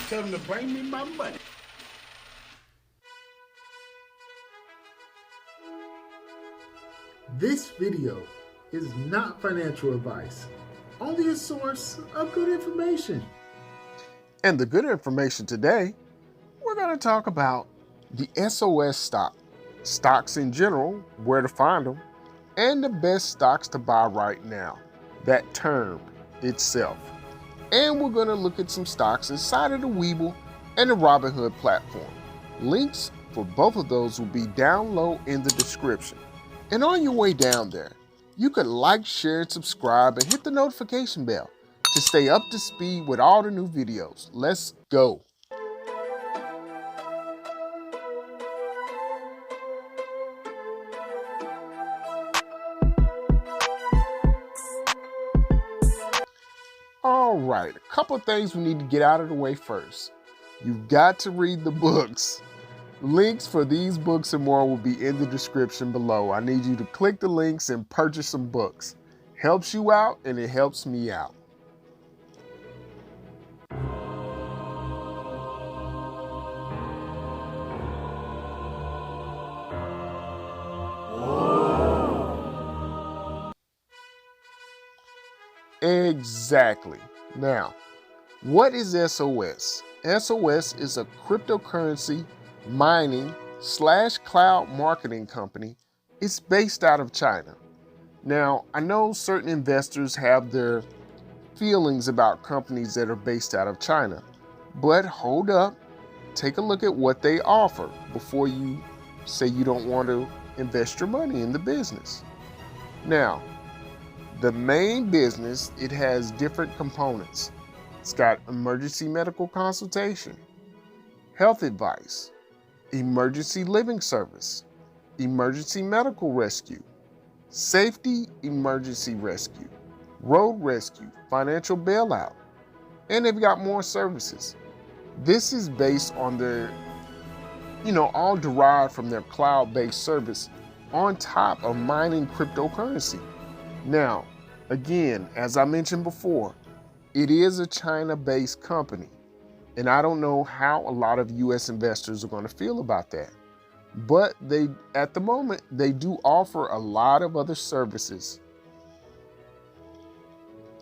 Tell them to bring me my money. This video is not financial advice, only a source of good information. And the good information today, we're going to talk about the SOS stock, stocks in general, where to find them, and the best stocks to buy right now, that term itself. And we're going to look at some stocks inside of the Webull and the Robinhood platform. Links for both of those will be down low in the description. And on your way down there, you could like, share, and subscribe and hit the notification bell to stay up to speed with all the new videos. Let's go. All right, a couple of things we need to get out of the way first. You've got to read the books. Links for these books and more will be in the description below. I need you to click the links and purchase some books. Helps you out and it helps me out. Exactly. Now, what is SOS? SOS is a cryptocurrency mining / cloud marketing company. It's based out of China. Now, I know certain investors have their feelings about companies that are based out of China, but hold up, take a look at what they offer before you say you don't want to invest your money in the business. Now, the main business, it has different components. It's got emergency medical consultation, health advice, emergency living service, emergency medical rescue, safety emergency rescue, road rescue, financial bailout, and they've got more services. This is based on their, all derived from their cloud-based service on top of mining cryptocurrency. Now, again, as I mentioned before, it is a China-based company, and I don't know how a lot of U.S. investors are going to feel about that. But at the moment, they do offer a lot of other services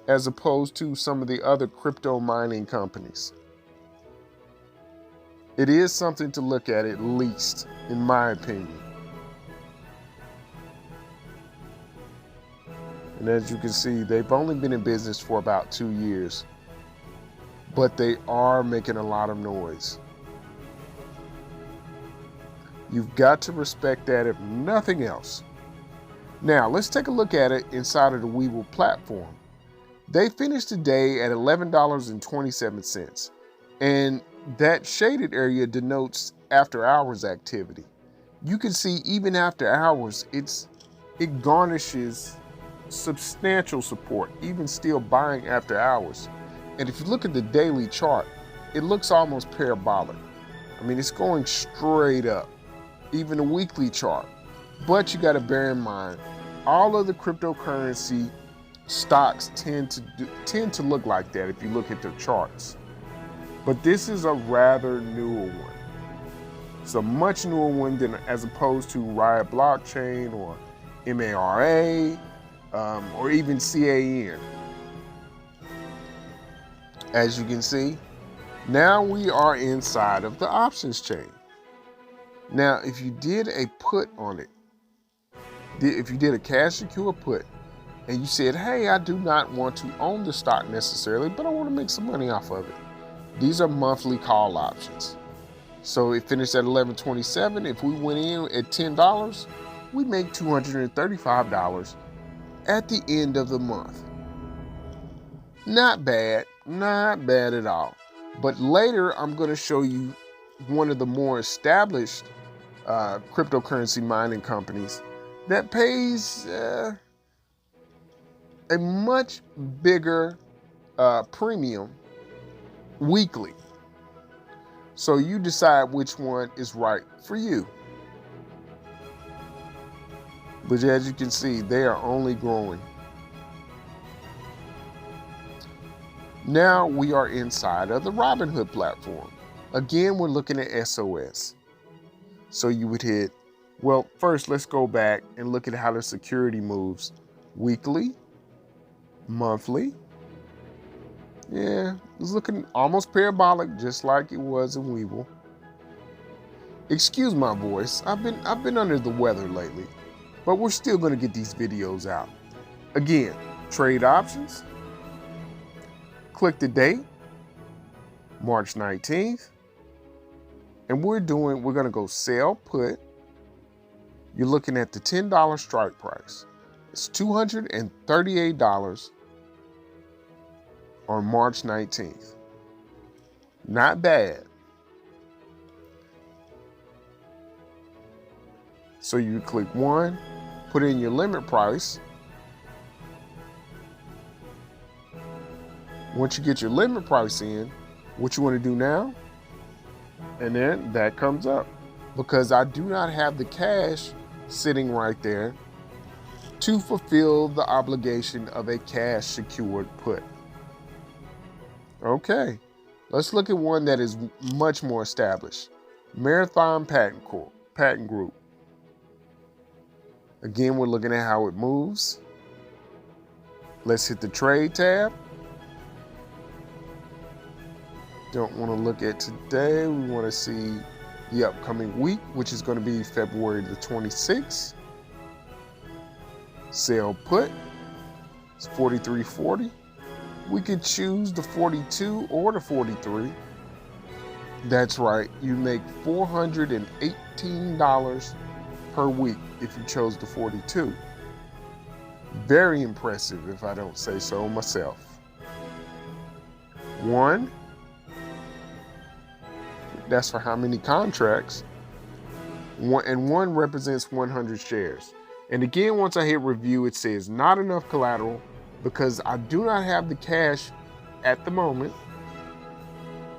as opposed to some of the other crypto mining companies. It is something to look at least, in my opinion. And as you can see, they've only been in business for about 2 years, but they are making a lot of noise. You've got to respect that if nothing else. Now, let's take a look at it inside of the Webull platform. They finished today at $11.27, and that shaded area denotes after hours activity. You can see even after hours, it garnishes substantial support, even still buying after hours. And if you look at the daily chart, it looks almost parabolic. I mean, it's going straight up, even the weekly chart. But you got to bear in mind, all of the cryptocurrency stocks tend to look like that if you look at their charts. But this is a rather newer one. It's a much newer one than as opposed to Riot Blockchain or MARA, or even CAN. As you can see, now we are inside of the options chain. Now, if you did a put on it, if you did a cash secure put, and you said, hey, I do not want to own the stock necessarily, but I want to make some money off of it. These are monthly call options. So it finished at $11.27. If we went in at $10, we make $235 at the end of the month. Not bad, not bad at all. But later, I'm going to show you one of the more established cryptocurrency mining companies that pays a much bigger premium weekly. So you decide which one is right for you. But as you can see, they are only growing. Now we are inside of the Robinhood platform. Again, we're looking at SOS. So you would hit, well, first let's go back and look at how the security moves. Weekly, monthly. Yeah, it's looking almost parabolic, just like it was in Webull. Excuse my voice, I've been under the weather lately, but we're still gonna get these videos out. Again, trade options. Click the date, March 19th. And we're gonna go sell put. You're looking at the $10 strike price. It's $238 on March 19th. Not bad. So you click 1, put in your limit price. Once you get your limit price in, what you want to do now? And then that comes up. Because I do not have the cash sitting right there to fulfill the obligation of a cash secured put. Okay, let's look at one that is much more established. Marathon Patent Group. Again, we're looking at how it moves. Let's hit the trade tab. Don't want to look at today. We want to see the upcoming week, which is going to be February the 26th. Sell put. It's $43.40. We could choose the 42 or the 43. That's right. You make $418 per week if you chose the 42. Very impressive, if I don't say so myself. 1. That's for how many contracts. 1 represents 100 shares. And again, once I hit review, it says not enough collateral because I do not have the cash at the moment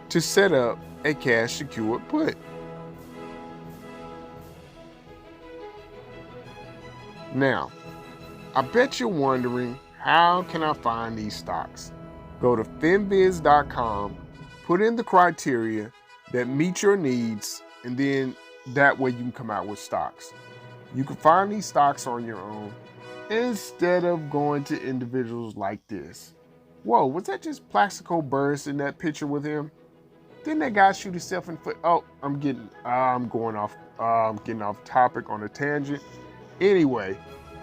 to set up a cash secured put. Now, I bet you're wondering, how can I find these stocks? Go to finviz.com, put in the criteria that meet your needs, and then that way you can come out with stocks. You can find these stocks on your own instead of going to individuals like this. Whoa, was that just Plaxico Burress in that picture with him? Didn't that guy shoot himself in the foot? Oh, I'm getting off topic on a tangent. Anyway,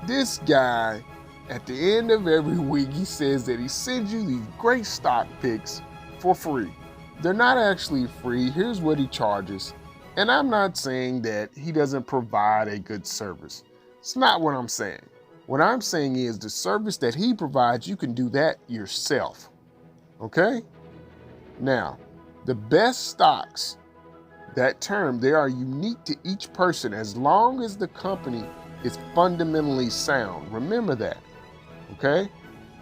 this guy, at the end of every week, he says that he sends you these great stock picks for free. They're not actually free. Here's what he charges. And I'm not saying that he doesn't provide a good service. It's not what I'm saying. What I'm saying is the service that he provides, you can do that yourself. Okay? Now, the best stocks, that term, they are unique to each person as long as the company is fundamentally sound. Remember that. Okay?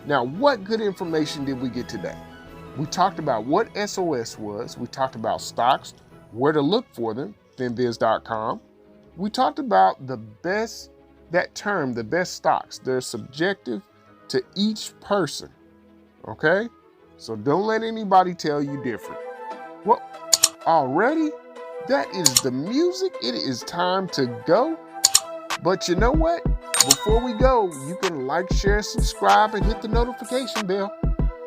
Now, what good information did we get today? We talked about what SOS was. We talked about stocks, where to look for them, finviz.com. We talked about the best stocks. They're subjective to each person, okay? So don't let anybody tell you different. Well, already? That is the music. It is time to go. But you know what? Before we go, you can like, share, subscribe, and hit the notification bell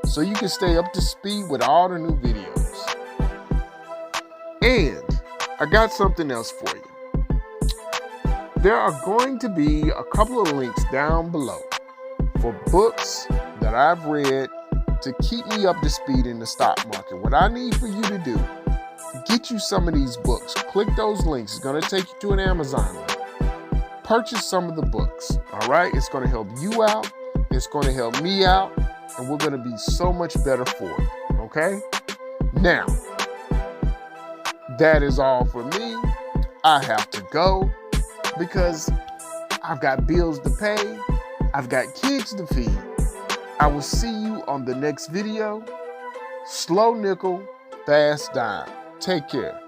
so you can stay up to speed with all the new videos. And I got something else for you. There are going to be a couple of links down below for books that I've read to keep me up to speed in the stock market. What I need for you to do, get you some of these books. Click those links. It's going to take you to an Amazon link. Purchase some of the books, all right? It's going to help you out. It's going to help me out. And we're going to be so much better for it, okay? Now, that is all for me. I have to go because I've got bills to pay. I've got kids to feed. I will see you on the next video. Slow nickel, fast dime. Take care.